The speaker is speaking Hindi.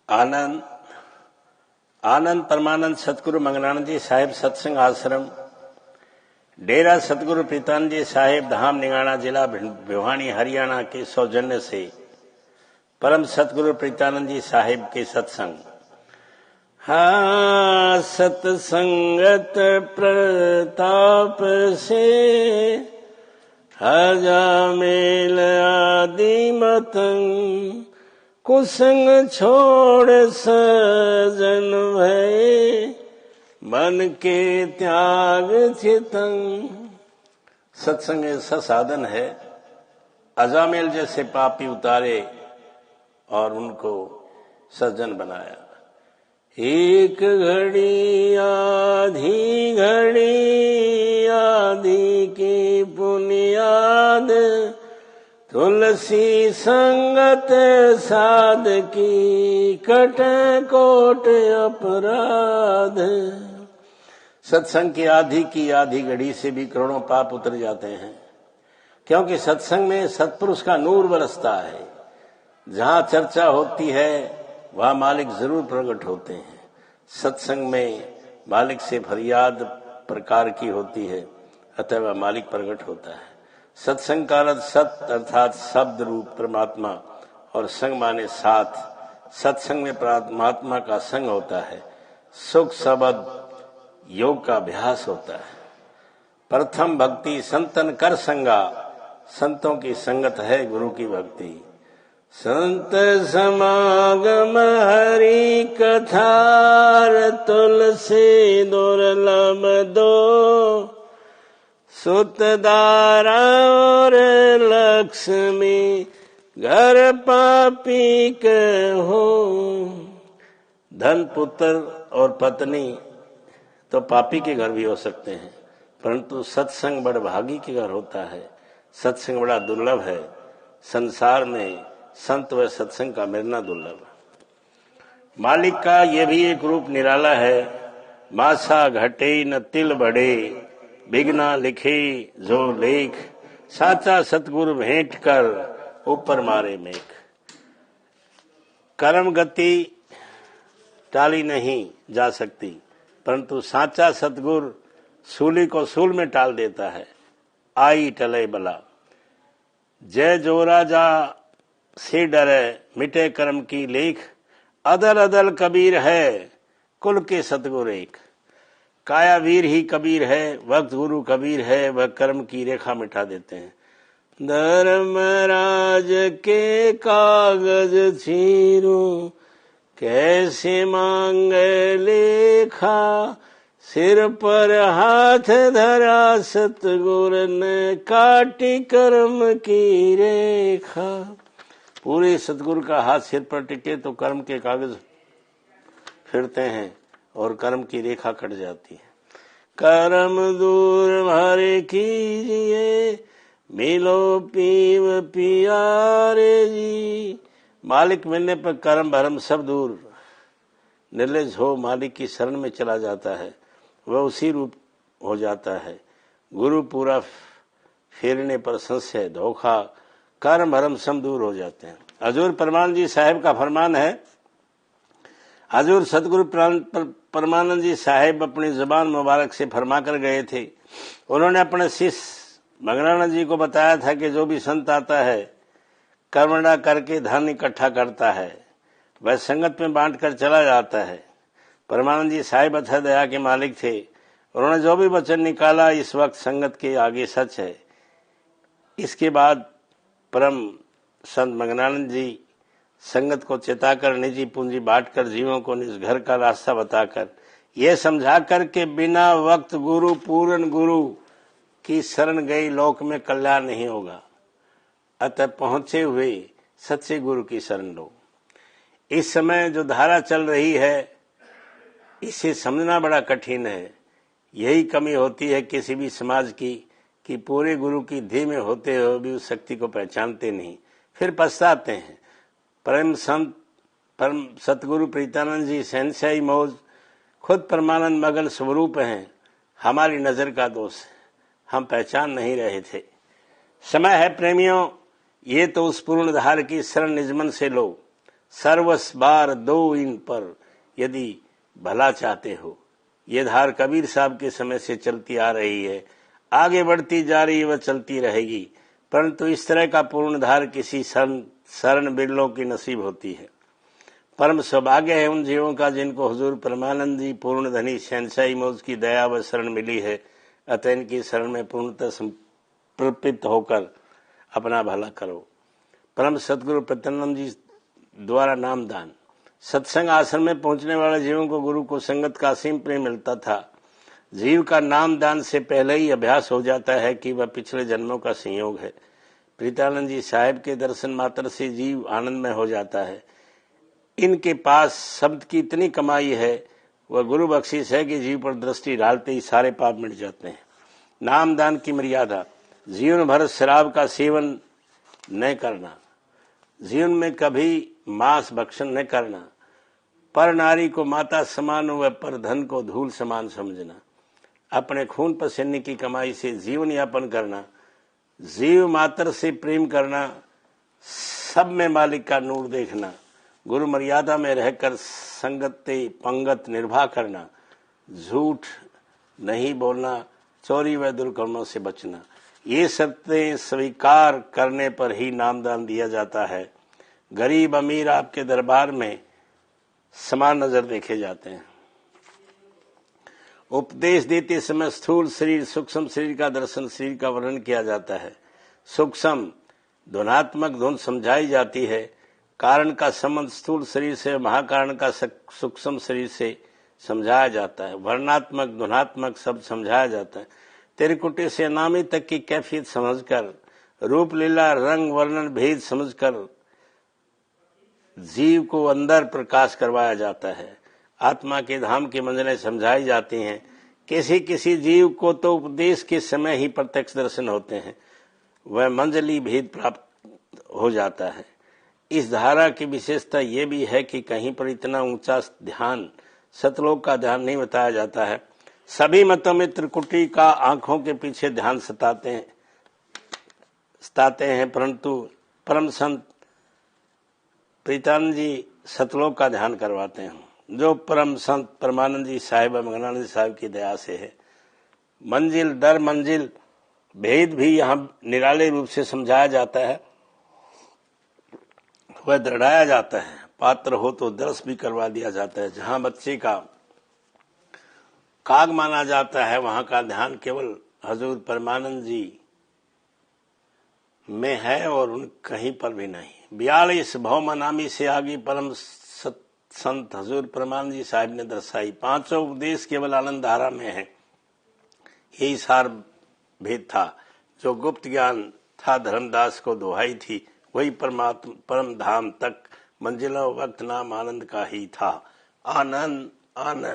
आनंद आनंद परमानंद सतगुरु मंगनानंद जी साहिब सत्संग आश्रम डेरा सतगुरु प्रीतानंद जी साहिब धाम निगाना जिला भिवानी हरियाणा के सौजन्य से परम सतगुरु प्रीतानंद जी साहिब के सत्संग। हाँ, सत्संगत प्रताप से हजा मेल आदि मतंग कुसंग छोड़ सजन भय मन के त्याग चितंग। सत्संग ऐसा साधन है अजामेल जैसे पापी उतारे और उनको सज्जन बनाया। एक घड़ी आधी की बुनियाद तुलसी संगत साध की कट कोट अपराध। सत्संग की आधी घड़ी से भी करोड़ों पाप उतर जाते हैं, क्योंकि सत्संग में सत्पुरुष का नूर बरसता है। जहां चर्चा होती है वहां मालिक जरूर प्रकट होते हैं। सत्संग में मालिक से फरियाद प्रकार की होती है, अतः वह मालिक प्रकट होता है। सत्संग का अर्थ सत अर्थात शब्द रूप परमात्मा और संग माने साथ। सत्संग में परमात्मा का संग होता है, सुख शब्द योग का अभ्यास होता है। प्रथम भक्ति संतन कर संगा, संतों की संगत है गुरु की भक्ति। संत समागम हरि कथार तुलसी दुर्लभ दो, सुतदारा और लक्ष्मी घर पापी कहो। धन पुत्र और पत्नी तो पापी के घर भी हो सकते हैं, परंतु सत्संग बड़ भागी के घर होता है। सत्संग बड़ा दुर्लभ है। संसार में संत व सत्संग का मिलना दुर्लभ। मालिक का यह भी एक रूप निराला है। मासा घटे न तिल बढ़े, बिगना लिखे जो लेख, साचा सतगुरु भेंट कर ऊपर मारे मेघ। कर्म गति टाली नहीं जा सकती, परंतु साचा सतगुरु सूली को सूल में टाल देता है। आई टले बला, जय जोरा जा से डरे, मिटे कर्म की लेख। अदल अदल कबीर है, कुल के सतगुरु एक। काया वीर ही कबीर है, वक्त गुरु कबीर है, वह कर्म की रेखा मिटा देते हैं। धर्मराज के कागज छीरू, कैसे मांगे लेखा। सिर पर हाथ धरा सतगुरु ने, काटी कर्म की रेखा। पूरे सतगुरु का हाथ सिर पर टिके तो कर्म के कागज फिरते हैं और कर्म की रेखा कट जाती है। कर्म दूर भरे कीजिए, मिलो पीव पियारे जी। मालिक मिलने पर कर्म भरम सब दूर। निर्लज हो मालिक की शरण में चला जाता है, वह उसी रूप हो जाता है। गुरु पूरा फेरने पर संशय धोखा कर्म भरम सब दूर हो जाते हैं। हजूर परमानंद जी साहिब का फरमान है। हजूर सतगुरु परमानंद जी साहिब अपनी जुबान मुबारक से फरमा कर गए थे। उन्होंने अपने शिष्य मंगनानंद जी को बताया था कि जो भी संत आता है कर्मणा करके धन इकट्ठा करता है, वह संगत में बांट कर चला जाता है। परमानंद जी साहिब अथाह दया के मालिक थे। उन्होंने जो भी वचन निकाला इस वक्त संगत के आगे सच है। इसके बाद परम संत मंगनानंद जी संगत को चेताकर निजी पूंजी बांटकर जीवों को निज घर का रास्ता बताकर यह समझा कर के बिना वक्त गुरु पूर्ण गुरु की शरण गई लोक में कल्याण नहीं होगा, अतः पहुंचे हुए सच्चे गुरु की शरण लो। इस समय जो धारा चल रही है इसे समझना बड़ा कठिन है। यही कमी होती है किसी भी समाज की कि पूरे गुरु की धी में होते हुए भी उस शक्ति को पहचानते नहीं, फिर पछताते हैं। परम सतगुरु प्रीतानंद जी शहंशाही मौज खुद परमानंद मगन स्वरूप हैं। हमारी नजर का दोष है, हम पहचान नहीं रहे थे। समय है प्रेमियों, ये तो उस पूर्ण धार की शरण निजमन से लो। सर्वस बार दो इन पर, यदि भला चाहते हो। ये धार कबीर साहब के समय से चलती आ रही है, आगे बढ़ती जा रही है, वह चलती रहेगी, परंतु इस तरह का पूर्ण धार किसी शरण बिरलों की नसीब होती है। परम सौभाग्य है उन जीवों का जिनको हुजूर परमानंद जी पूर्ण धनी शहंशाही मौज की दया व शरण मिली है। अतः इनकी शरण में पूर्णतः समर्पित होकर अपना भला करो। परम सतगुरु प्रत्यानंद जी द्वारा नामदान। सत्संग आश्रम में पहुंचने वाले जीवों को गुरु को संगत का असीम प्रेम मिलता था। जीव का नामदान से पहले ही अभ्यास हो जाता है कि वह पिछले जन्मों का संयोग है। प्रीतानंद जी साहिब के दर्शन मात्र से जीव आनंदमय हो जाता है। इनके पास शब्द की इतनी कमाई है, वह गुरु बख्शिश है कि जीव पर दृष्टि डालते ही सारे पाप मिट जाते हैं। नामदान की मर्यादा। जीवन भर शराब का सेवन न करना, जीवन में कभी मांस भक्षण न करना, पर नारी को माता समान व पर धन को धूल समान समझना, अपने खून पसीने की कमाई से जीवन यापन करना, जीव मात्र से प्रेम करना, सब में मालिक का नूर देखना, गुरु मर्यादा में रहकर संगति पंगत निर्वाह करना, झूठ नहीं बोलना, चोरी व दुर्कर्मों से बचना। ये सत्य स्वीकार करने पर ही नामदान दिया जाता है। गरीब अमीर आपके दरबार में समान नजर देखे जाते हैं। उपदेश देते समय स्थूल शरीर सूक्ष्म शरीर का दर्शन शरीर का वर्णन किया जाता है। सूक्ष्म धुनात्मक धुन समझाई जाती है। कारण का संबंध स्थूल शरीर से महाकारण का सूक्ष्म शरीर से समझाया जाता है। वर्णात्मक धुनात्मक शब्द समझाया जाता है। त्रिकुटी से अनामी तक की कैफियत समझकर, रूप लीला रंग वर्णन भेद समझकर जीव को अंदर प्रकाश करवाया जाता है। आत्मा के धाम की मंजिलें समझाई जाती हैं। किसी किसी जीव को तो उपदेश के समय ही प्रत्यक्ष दर्शन होते हैं, वह मंजली भेद प्राप्त हो जाता है। इस धारा की विशेषता यह भी है कि कहीं पर इतना ऊंचा ध्यान सतलोक का ध्यान नहीं बताया जाता है। सभी मतों में त्रिकुटी का आंखों के पीछे ध्यान सताते हैं, परंतु परम संत प्रीतानंद जी सतलोक का ध्यान करवाते हैं, जो परम संत परमानंद जी साहिब मंगलानंद जी साहिब की दया से है। मंजिल दर मंजिल भेद भी यहाँ निराले रूप से समझाया जाता है, वह दृढ़ाया जाता है। पात्र हो तो दर्श भी करवा दिया जाता है। जहाँ बच्चे का काग माना जाता है, वहां का ध्यान केवल हजूर परमानंद जी में है और उन कहीं पर भी नहीं। 42 भौमनामी से आगे परम संत हजूर परमानंद जी साहिब ने दर्शाई। पांचों उपदेश केवल आनंद धारा में है। यही सार भेद था जो गुप्त ज्ञान था धर्मदास को दुहाई थी। वही परमात्मा परम धाम तक मंजिलों वक्त नाम आनंद का ही था। आनंद आनंद।